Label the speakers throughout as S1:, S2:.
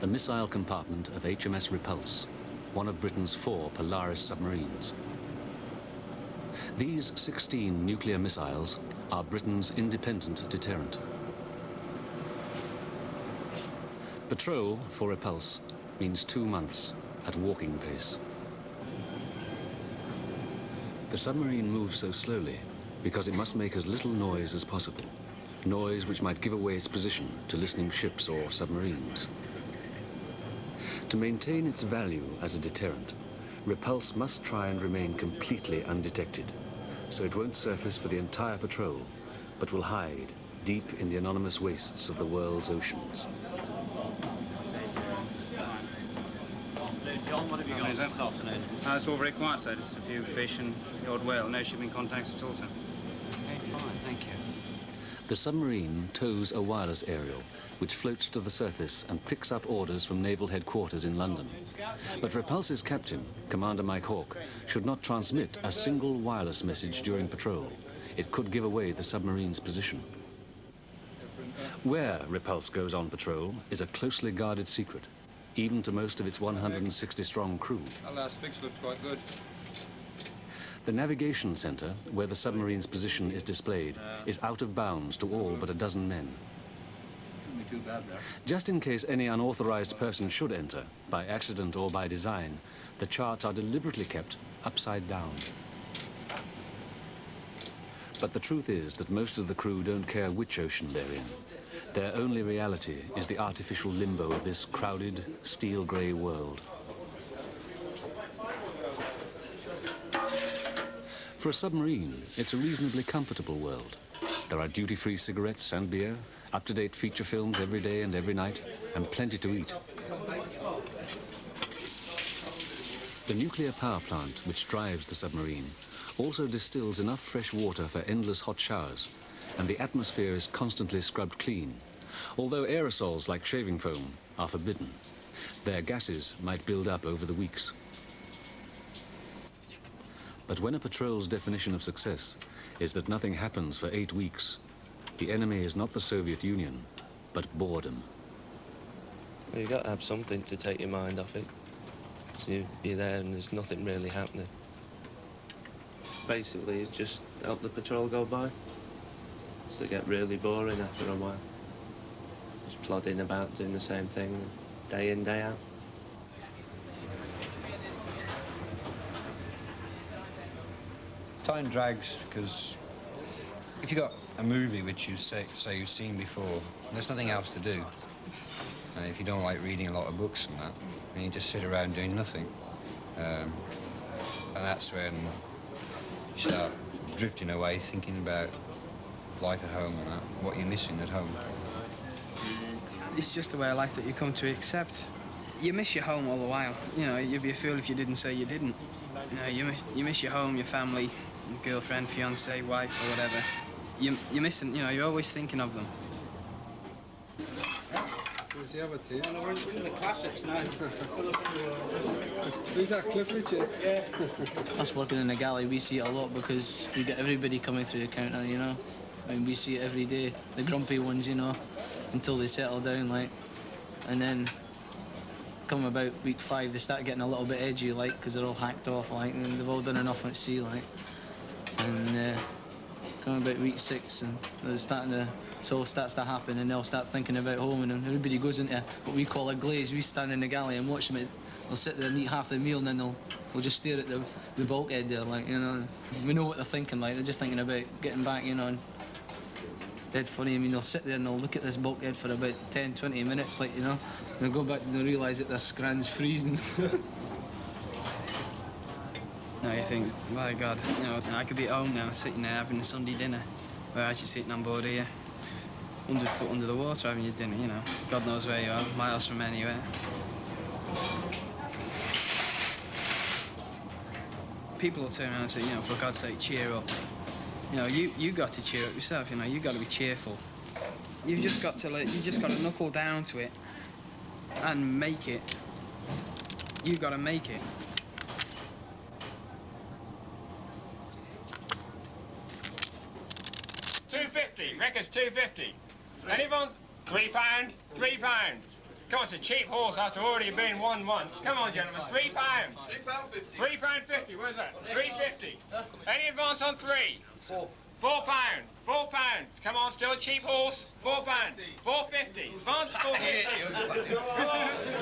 S1: the missile compartment of HMS Repulse, one of Britain's 4 Polaris submarines. These 16 nuclear missiles are Britain's independent deterrent. Patrol for Repulse means 2 months at walking pace. The submarine moves so slowly because it must make as little noise as possible, noise which might give away its position to listening ships or submarines. To maintain its value as a deterrent, Repulse must try and remain completely undetected, so it won't surface for the entire patrol, but will hide deep in the anonymous wastes of the world's oceans.
S2: John, what have you got this afternoon?
S3: It's all very quiet, sir. Just a few fish and the odd whale. No shipping contacts at all, sir.
S2: Okay, fine, thank you.
S1: The submarine tows a wireless aerial, which floats to the surface and picks up orders from naval headquarters in London. But Repulse's captain, Commander Mike Hawke, should not transmit a single wireless message during patrol. It could give away the submarine's position. Where Repulse goes on patrol is a closely guarded secret, even to most of its 160-strong crew.
S4: Our last fix looked quite good.
S1: The navigation center, where the submarine's position is displayed, is out of bounds to all but a dozen men.
S4: Shouldn't be too bad there.
S1: Just in case any unauthorized person should enter, by accident or by design, the charts are deliberately kept upside down. But the truth is that most of the crew don't care which ocean they're in. Their only reality is the artificial limbo of this crowded, steel-grey world. For a submarine, it's a reasonably comfortable world. There are duty-free cigarettes and beer, up-to-date feature films every day and every night, and plenty to eat. The nuclear power plant, which drives the submarine, also distills enough fresh water for endless hot showers, and the atmosphere is constantly scrubbed clean, although aerosols like shaving foam are forbidden. Their gases might build up over the weeks. But when a patrol's definition of success is that nothing happens for 8 weeks, the enemy is not the Soviet Union, but boredom.
S5: Well, you've got to have something to take your mind off it. So you're there and there's nothing really happening. Basically, it's just help the patrol go by. So they get really boring after a while. Just plodding about doing the same thing day in, day out.
S6: Time drags because if you've got a movie which you say you've seen before, there's nothing else to do. And if you don't like reading a lot of books and that, then you just sit around doing nothing. And that's when you start drifting away, thinking about life at home and that, what you're missing at home.
S7: It's just the way of life that you come to accept. You miss your home all the while. You know, you'd be a fool if you didn't say you didn't. You know, you miss your home, your family, your girlfriend, fiance, wife, or whatever. You're missing, you know, you're always thinking of them.
S4: Where's the other team?
S3: We're in the classics now.
S4: Who's that, Cliff Richard? Yeah.
S8: Us working in the galley, we see it a lot because we get everybody coming through the counter, you know. I mean, we see it every day. The grumpy ones, you know, until they settle down, like. And then come about week 5, they start getting a little bit edgy, like, because they're all hacked off, like, and they've all done enough at sea, like. And come about week 6, and they're starting to, it all starts to happen, and they'll start thinking about home, and everybody goes into what we call a glaze. We stand in the galley and watch them. They'll sit there and eat half the meal, and then they'll just stare at the bulkhead there, like, you know. We know what they're thinking, like, they're just thinking about getting back, you know. And it's dead funny. I mean, they'll sit there and they'll look at this bulkhead for about 10, 20 minutes, like, you know. They'll go back and they'll realise that their scran's freezing.
S7: No, you think, my God, you know, I could be at home now, sitting there having a Sunday dinner. We're actually sitting on board here, 100 foot under the water having your dinner, you know. God knows where you are, miles from anywhere. People will turn around and say, you know, for God's sake, cheer up. You know, you got to cheer up yourself, you know, you got to be cheerful. You just got to knuckle down to it and make it. You got to make it.
S9: £2.50, Recker's £2.50. Anyone's £3, £3. Come on, it's a cheap horse after already been won once. Come on, gentlemen, £3. £3.50. £3.50, where's that? £3.50. Any advance on 3? £4. £4. Come on, still a cheap horse. £4. £4.50. Advance £4.50.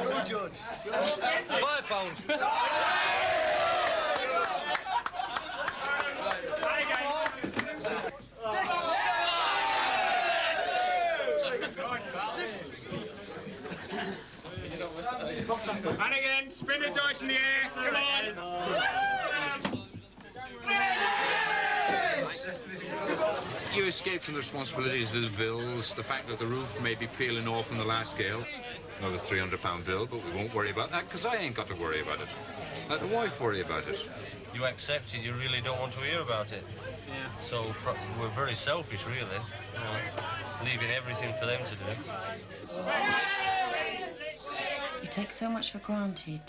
S10: Good judge.
S9: £5. And again, spin the dice in the air. Come on.
S11: You escape from the responsibilities of the bills, the fact that the roof may be peeling off in the last gale. Another £300 bill, but we won't worry about that because I ain't got to worry about it. Let the wife worry about it.
S12: You accept it, you really don't want to hear about it.
S3: Yeah.
S12: So we're very selfish, really. You know, leaving everything for them to do.
S13: You take so much for granted.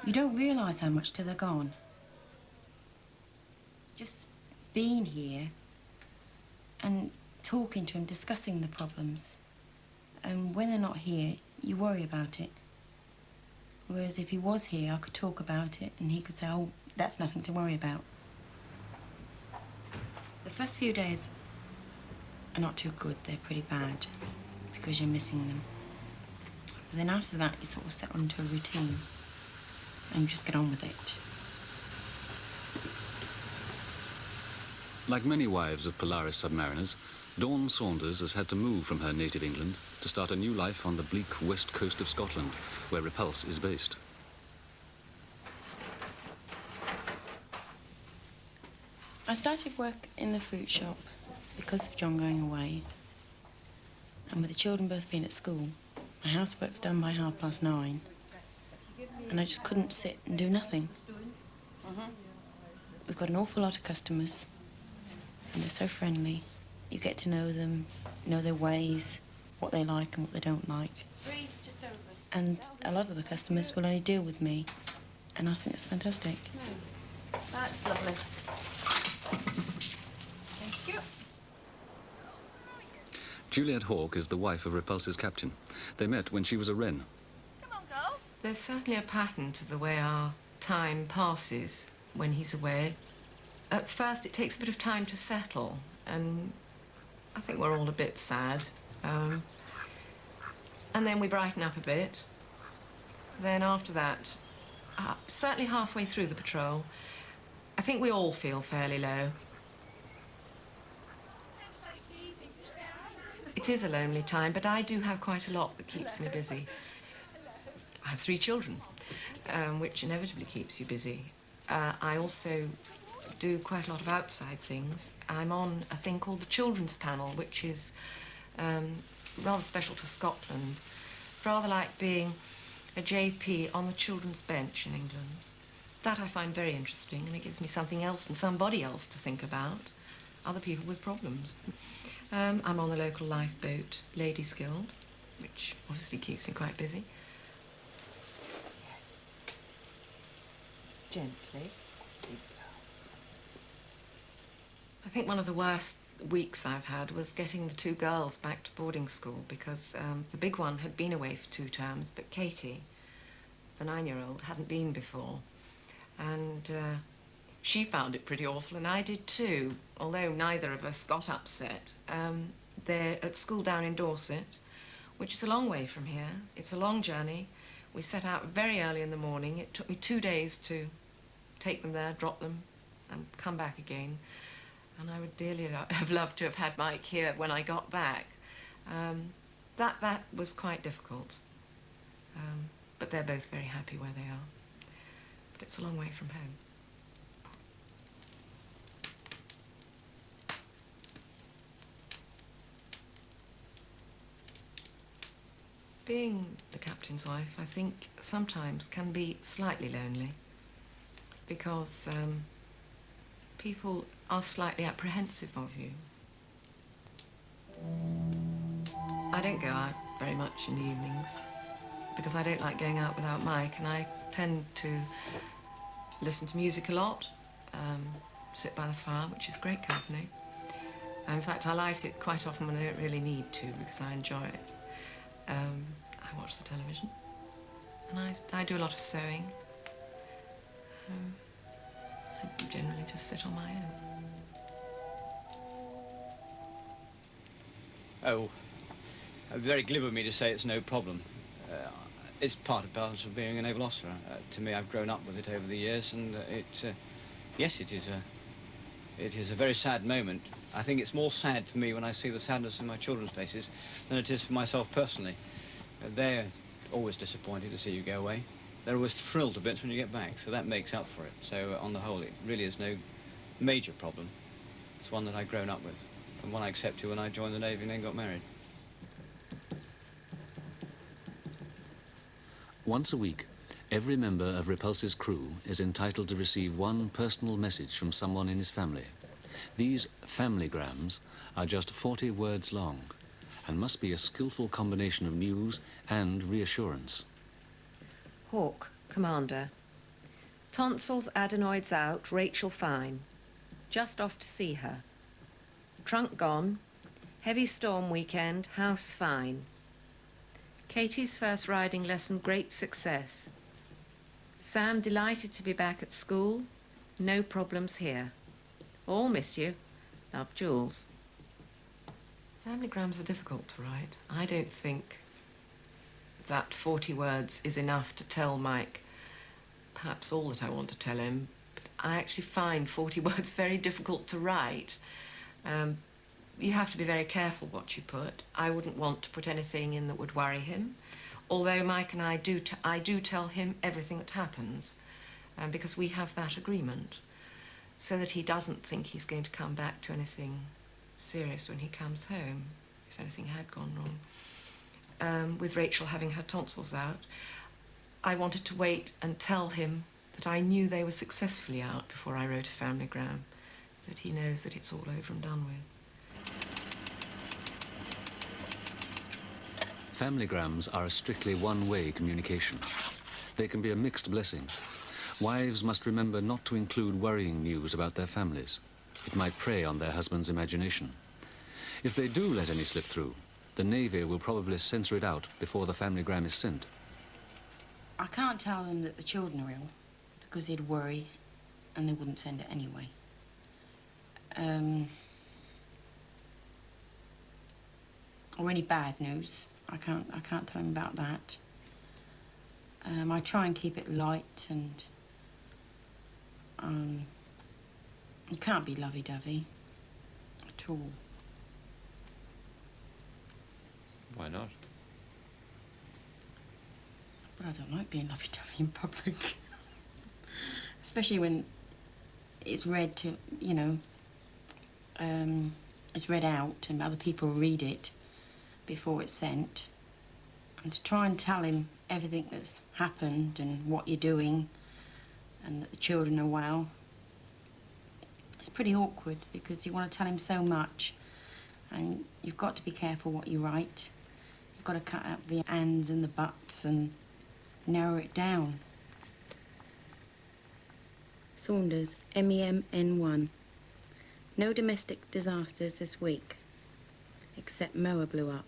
S13: You don't realise how much till they're gone. Just being here and talking to him, discussing the problems. And when they're not here, you worry about it. Whereas if he was here, I could talk about it and he could say, oh, that's nothing to worry about. The first few days are not too good. They're pretty bad because you're missing them. But then after that, you sort of settle into a routine and you just get on with it.
S1: Like many wives of Polaris submariners, Dawn Saunders has had to move from her native England to start a new life on the bleak west coast of Scotland, where Repulse is based.
S13: I started work in the fruit shop because of John going away. And with the children both being at school, my housework's done by 9:30. And I just couldn't sit and do nothing. We've got an awful lot of customers. And they're so friendly. You get to know them, know their ways, what they like and what they don't like. And a lot of the customers will only deal with me. And I think that's fantastic.
S14: That's lovely. Thank you.
S1: Juliet Hawke is the wife of Repulse's captain. They met when she was a wren.
S14: Come on, girls.
S15: There's certainly a pattern to the way our time passes when he's away. At first, it takes a bit of time to settle, and I think we're all a bit sad. And then we brighten up a bit. Then after that, certainly halfway through the patrol, I think we all feel fairly low. It is a lonely time, but I do have quite a lot that keeps me busy. I have 3 children, which inevitably keeps you busy. I also do quite a lot of outside things. I'm on a thing called the Children's Panel, which is rather special to Scotland, rather like being a JP on the children's bench in England. That I find very interesting, and it gives me something else and somebody else to think about, other people with problems. I'm on the local lifeboat Ladies Guild, which obviously keeps me quite busy. Gently. I think one of the worst weeks I've had was getting the 2 girls back to boarding school because the big one had been away for 2 terms, but Katie, the 9-year-old, hadn't been before. And she found it pretty awful, and I did too, although neither of us got upset. They're at school down in Dorset, which is a long way from here. It's a long journey. We set out very early in the morning. It took me 2 days to take them there, drop them, and come back again. And I would dearly have loved to have had Mike here when I got back. That was quite difficult. But they're both very happy where they are. But it's a long way from home. Being the captain's wife, I think, sometimes can be slightly lonely because people are slightly apprehensive of you. I don't go out very much in the evenings because I don't like going out without Mike, and I tend to listen to music a lot, sit by the fire, which is great company. In fact, I light it quite often when I don't really need to because I enjoy it. I I watch the television. And I do a lot of sewing. I generally just sit on my own.
S2: Oh, very glib of me to say it's no problem. It's part and parcel of being a naval officer. To me, I've grown up with it over the years, and yes, it is a very sad moment. I think it's more sad for me when I see the sadness in my children's faces than it is for myself personally. They're always disappointed to see you go away. They're always thrilled to bits when you get back, so that makes up for it. So on the whole, it really is no major problem. It's one that I've grown up with, and one I accepted when I joined the Navy and then got married.
S1: Once a week, every member of Repulse's crew is entitled to receive one personal message from someone in his family. These familygrams are just 40 words long and must be a skillful combination of news and reassurance.
S15: Hawk, Commander. Tonsils, adenoids out, Rachel fine. Just off to see her. Trunk gone. Heavy storm weekend, house fine. Katie's first riding lesson, great success. Sam delighted to be back at school. No problems here. All miss you. Love, Jules. Familygrams are difficult to write. I don't think that 40 words is enough to tell Mike perhaps all that I want to tell him. But I actually find 40 words very difficult to write. You have to be very careful what you put. I wouldn't want to put anything in that would worry him. Although Mike and I do tell him everything that happens, because we have that agreement, so that he doesn't think he's going to come back to anything serious when he comes home, if anything had gone wrong. With Rachel having her tonsils out, I wanted to wait and tell him that I knew they were successfully out before I wrote a familygram, so that he knows that it's all over and done with.
S1: Familygrams are a strictly one-way communication. They can be a mixed blessing. Wives must remember not to include worrying news about their families. It might prey on their husband's imagination. If they do let any slip through, the Navy will probably censor it out before the familygram is sent.
S13: I can't tell them that the children are ill, because they'd worry and they wouldn't send it anyway. Or any bad news. I can't tell them about that. I try and keep it light, and you can't be lovey-dovey at all.
S2: Why not?
S13: But I don't like being lovey-dovey in public. Especially when it's read to, you know, it's read out and other people read it before it's sent. And to try and tell him everything that's happened and what you're doing and that the children are well, it's pretty awkward because you want to tell him so much, and you've got to be careful what you write. You've got to cut out the ands and the buts and narrow it down. Saunders, MEMN1. No domestic disasters this week, except mower blew up.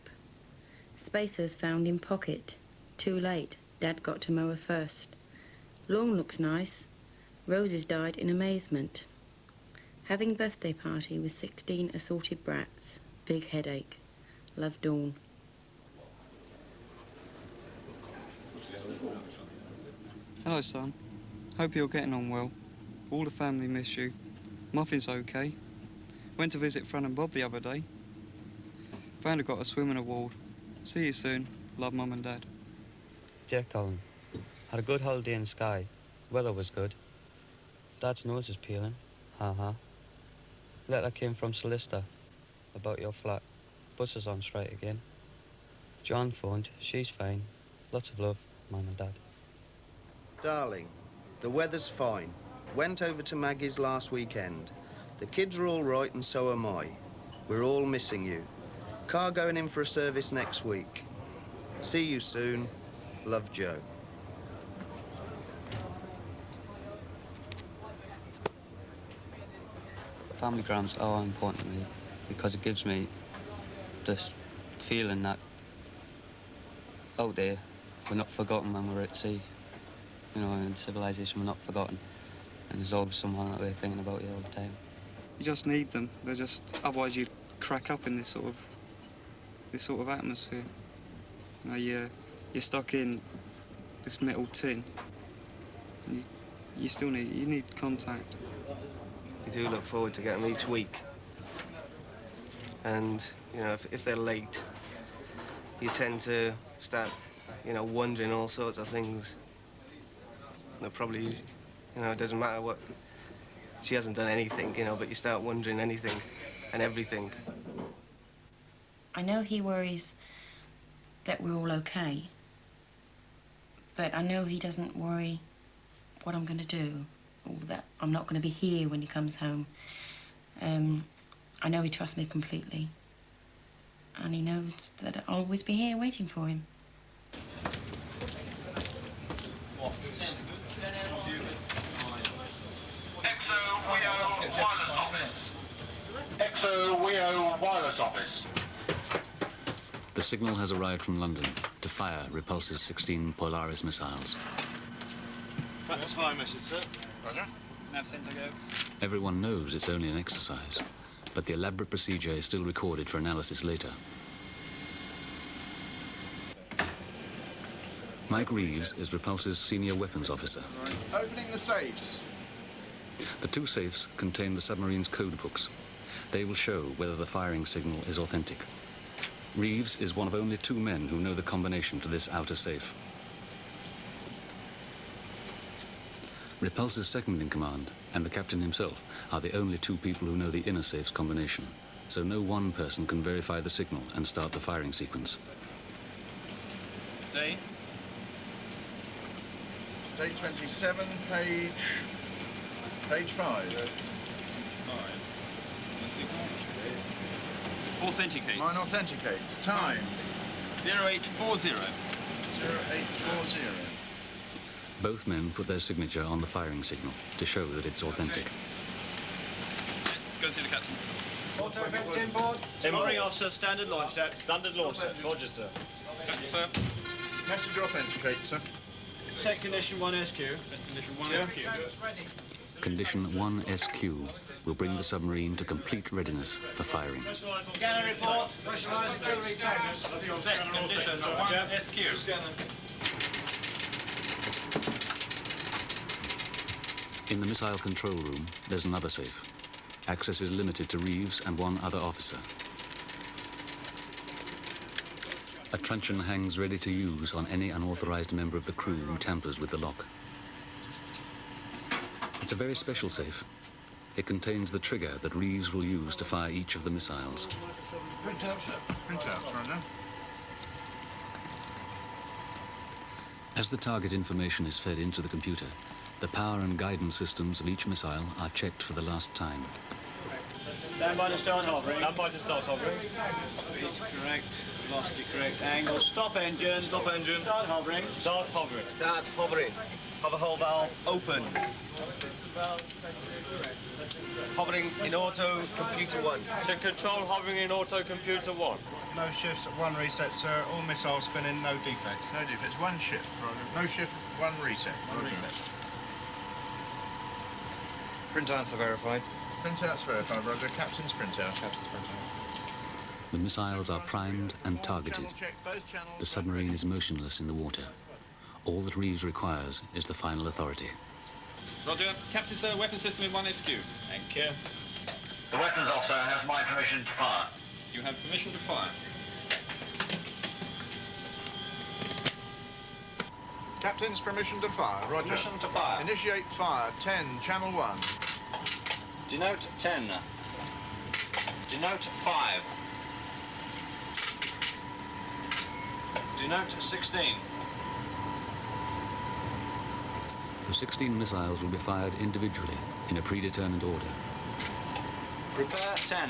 S13: Spacers found in pocket. Too late. Dad got to mower first. Lawn looks nice. Roses died in amazement. Having birthday party with 16 assorted brats. Big headache. Love, Dawn.
S10: Hello, son. Hope you're getting on well. All the family miss you. Muffin's okay. Went to visit Fran and Bob the other day. Fran got a swimming award. See you soon. Love, Mum and Dad.
S12: Dear Colin, had a good holiday in Skye. Weather was good. Dad's nose is peeling. Ha. Letter came from Solicitor about your flat. Bus is on straight again. John phoned. She's fine. Lots of love, Mum and Dad.
S16: Darling, the weather's fine. Went over to Maggie's last weekend. The kids are all right and so am I. We're all missing you. Car going in for a service next week. See you soon. Love, Joe.
S12: Familygrams are important to me because it gives me this feeling that out there, we're not forgotten when we're at sea. You know, in civilization, we're not forgotten. And there's always someone out there thinking about you all the time.
S10: You just need them. They're just, otherwise you'd crack up in this sort of atmosphere. You know, you're stuck in this metal tin. And you still need contact.
S17: You do look forward to getting them each week. And, you know, if they're late, you tend to start, you know, wondering all sorts of things. They'll probably, you know, it doesn't matter what, she hasn't done anything, you know, but you start wondering anything and everything.
S13: I know he worries that we're all okay, but I know he doesn't worry what I'm going to do, or that I'm not going to be here when he comes home. I know he trusts me completely, and he knows that I'll always be here waiting for him.
S18: Wireless office. XO wireless office.
S1: The signal has arrived from London to fire Repulse's 16 Polaris missiles.
S18: That's fire message, sir. Roger.
S3: Nav center go.
S1: Everyone knows it's only an exercise, but the elaborate procedure is still recorded for analysis later. Mike Reeves is Repulse's senior weapons officer.
S18: Opening the safes.
S1: The two safes contain the submarine's code books. They will show whether the firing signal is authentic. Reeves is one of only 2 men who know the combination to this outer safe. Repulse's second-in-command and the captain himself are the only 2 people who know the inner safe's combination, so no one person can verify the signal and start the firing sequence.
S3: Day?
S18: Day 27, page 5.
S3: Authenticates.
S18: Mine authenticates. Time.
S3: 0840.
S18: 0840.
S1: Both men put their signature on the firing signal to show that it's authentic.
S3: Let's go see the captain.
S18: Auto vent inboard.
S3: Submarine officer, standard launch set. Standard launch set. Roger, sir. Captain, sir.
S18: Message authenticates, sir.
S3: Set condition 1 SQ. Set condition 1 SQ.
S1: Condition 1 SQ will bring the submarine to complete readiness for firing.
S3: Scanner report. Pressurized auxiliary tankers. Set condition 1 SQ.
S1: In the missile control room, there's another safe. Access is limited to Reeves and 1 other officer. A truncheon hangs ready to use on any unauthorized member of the crew who tampers with the lock. It's a very special safe. It contains the trigger that Reeves will use to fire each of the missiles.
S18: Printouts, sir. Printouts, Roger.
S1: As the target information is fed into the computer, the power and guidance systems of each missile are checked for the last time.
S3: Stand by to start hovering. Stand by to start hovering. Speed's correct. Velocity correct. Angle. Stop engine. Stop engine. Start hovering. Start hovering.
S17: Start hovering. Hover hull valve open. Hovering in auto computer 1.
S9: Check control hovering in auto computer 1.
S18: No shifts at 1 reset, sir. All missiles spinning, no defects. No defects. 1 shift, Roger. No shift, 1 reset. 1 reset.
S6: Printouts are verified.
S18: Printouts verified, Roger. Captain's printout.
S6: Captain's printout.
S1: The missiles are primed and targeted. The submarine is motionless in the water. All that Reeves requires is the final authority.
S3: Roger. Captain, sir, weapon system in 1 SQ. Thank you.
S18: The weapons officer has my permission to fire.
S3: You have permission to fire.
S18: Captain's permission to fire, Roger.
S6: Permission to fire.
S18: Initiate fire, 10, channel 1.
S6: Denote 10. Denote 5. Denote 16.
S1: The 16 missiles will be fired individually in a predetermined order.
S6: Prepare 10.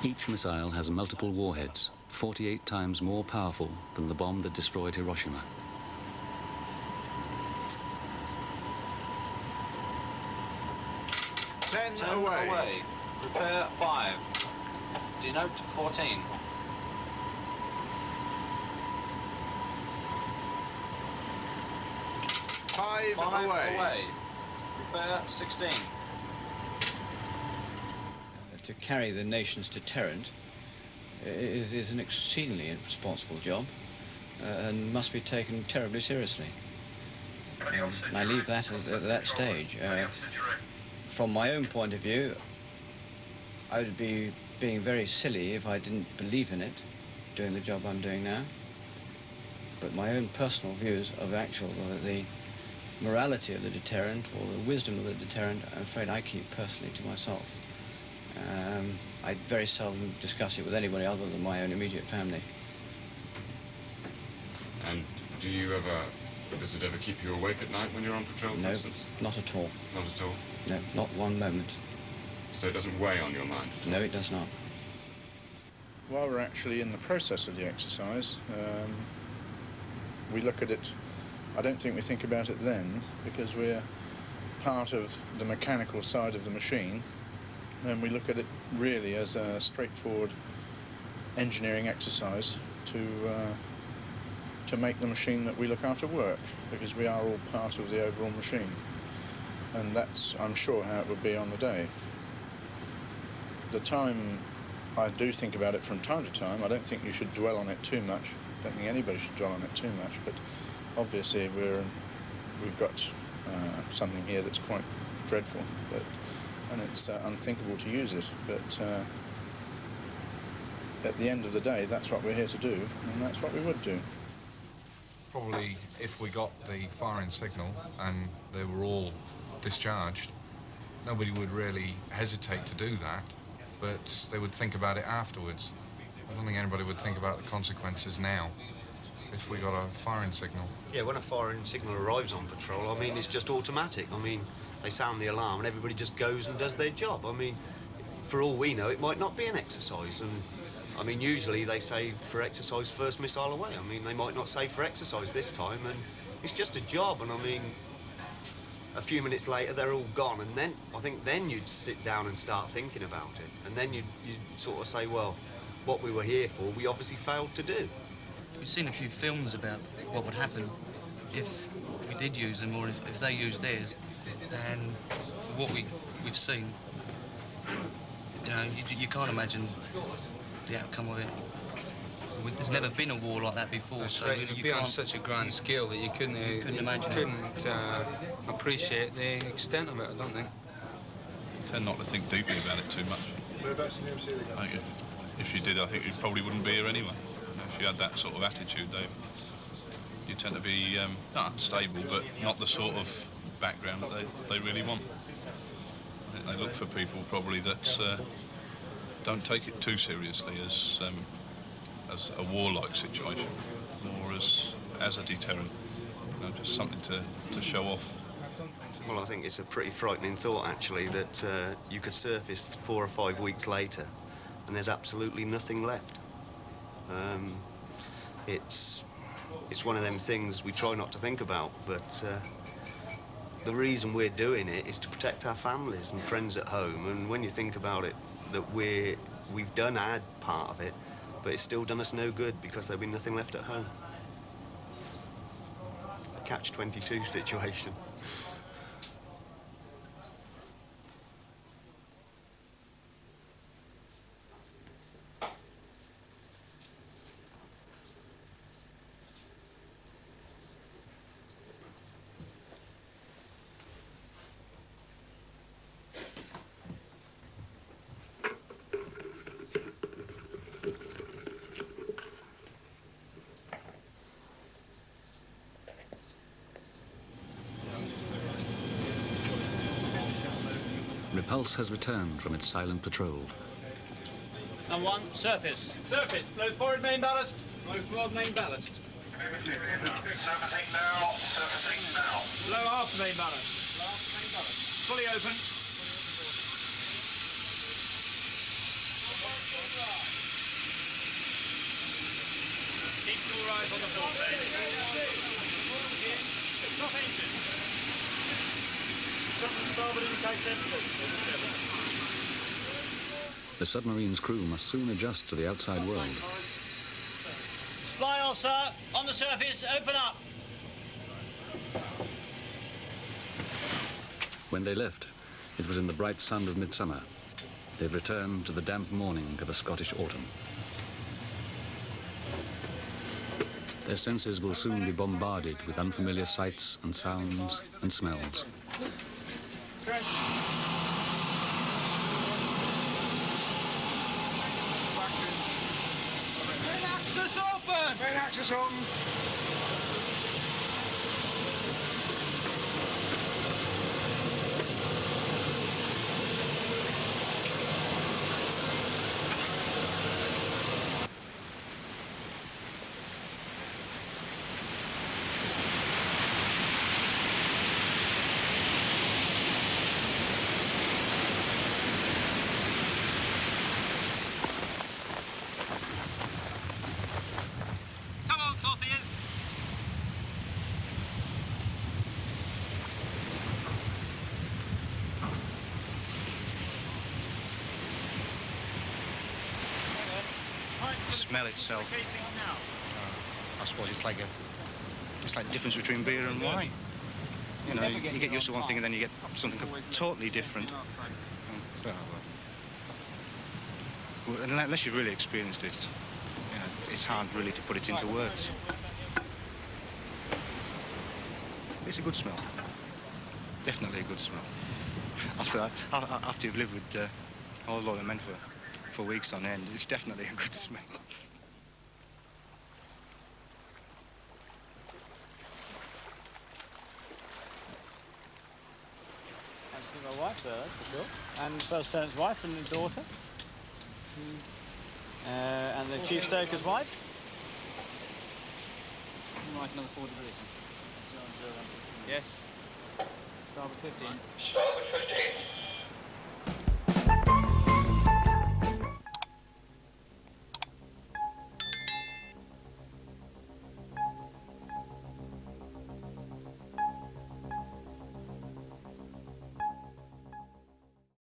S1: Each missile has multiple warheads, 48 times more powerful than the bomb that destroyed Hiroshima.
S18: Ten
S6: away. Prepare 5. Denote 14.
S18: Five away.
S6: Prepare 16.
S2: To carry the nation's deterrent is an exceedingly responsible job and must be taken terribly seriously. And I leave that at that stage. From my own point of view, I would be being very silly if I didn't believe in it, doing the job I'm doing now. But my own personal views of the morality of the deterrent or the wisdom of the deterrent, I'm afraid I keep personally to myself. I very seldom discuss it with anybody other than my own immediate family.
S11: And does it ever keep you awake at night when you're on patrol, for
S2: No,
S11: instance?
S2: not at all.
S11: Not at all?
S2: No, not one moment.
S11: So it doesn't weigh on your mind?
S2: No, it does not.
S18: While we're actually in the process of the exercise, we look at it, I don't think we think about it then, because we're part of the mechanical side of the machine, and we look at it really as a straightforward engineering exercise to make the machine that we look after work, because we are all part of the overall machine. And that's, I'm sure, how it would be on the day. The time I do think about it from time to time. I don't think you should dwell on it too much. I don't think anybody should dwell on it too much, but obviously we've got something here that's quite dreadful, and it's unthinkable to use it, but at the end of the day, that's what we're here to do, and that's what we would do.
S11: Probably if we got the firing signal and they were all discharged, nobody would really hesitate to do that, but they would think about it afterwards. I don't think anybody would think about the consequences now if we got a firing signal.
S19: Yeah, when a firing signal arrives on patrol, I mean, it's just automatic. I mean, they sound the alarm and everybody just goes and does their job. I mean, for all we know, it might not be an exercise. And I mean, usually they say for exercise, first missile away. I mean, they might not say for exercise this time, and it's just a job. And I mean, a few minutes later, they're all gone. And then, I think then you'd sit down and start thinking about it. And then you'd sort of say, well, what we were here for, we obviously failed to do.
S12: We've seen a few films about what would happen if we did use them, or if they used theirs. And for what we've seen, you know, you can't imagine the outcome of it. There's never been a war like that before,
S20: That's
S12: so
S20: right.
S12: you
S20: It'd be on such a grand scale that you couldn't
S12: imagine.
S20: Couldn't appreciate the extent of it, I don't think.
S21: I tend not to think deeply about it too much.
S18: Whereabouts in the MC
S21: I think if you did, I think you probably wouldn't be here anyway. You know, if you had that sort of attitude, Dave, you tend to be not unstable, but not the sort of background that they really want. I think they look for people probably that don't take it too seriously as a warlike situation, more as a deterrent, you know, just something to show off.
S19: Well, I think it's a pretty frightening thought, actually, that you could surface 4 or 5 weeks later and there's absolutely nothing left. It's one of them things we try not to think about, but the reason we're doing it is to protect our families and friends at home. And when you think about it, that we've done our part of it, but it's still done us no good because there'll be nothing left at home. A catch-22 situation.
S1: Repulse has returned from its silent patrol.
S3: Number 1, surface.
S9: Surface, blow forward main ballast. Blow forward main ballast. Blow aft main ballast. Fully open. Keep full rise on the port stage. Stop engine. Stop and starboard intake sensors.
S1: The submarine's crew must soon adjust to the outside world.
S3: Fly off, sir. On the surface, open up.
S1: When they left, it was in the bright sun of midsummer. They've returned to the damp morning of a Scottish autumn. Their senses will soon be bombarded with unfamiliar sights and sounds and smells.
S3: Main access open! Main access open!
S5: The smell itself, I suppose it's like the difference between beer and wine. You know, you get used to one thing and then you get something totally different. Unless you've really experienced it, you know, it's hard really to put it into words. It's a good smell. Definitely a good smell. After you've lived with all those men for weeks on end, it's definitely a good smell.
S3: I've seen my wife there, that's for sure. And First Lieutenant's wife and the daughter. And the Chief Stoker's wife.
S22: Right, another 4 degrees.
S3: Yes. Starboard 15.
S22: Starboard 15.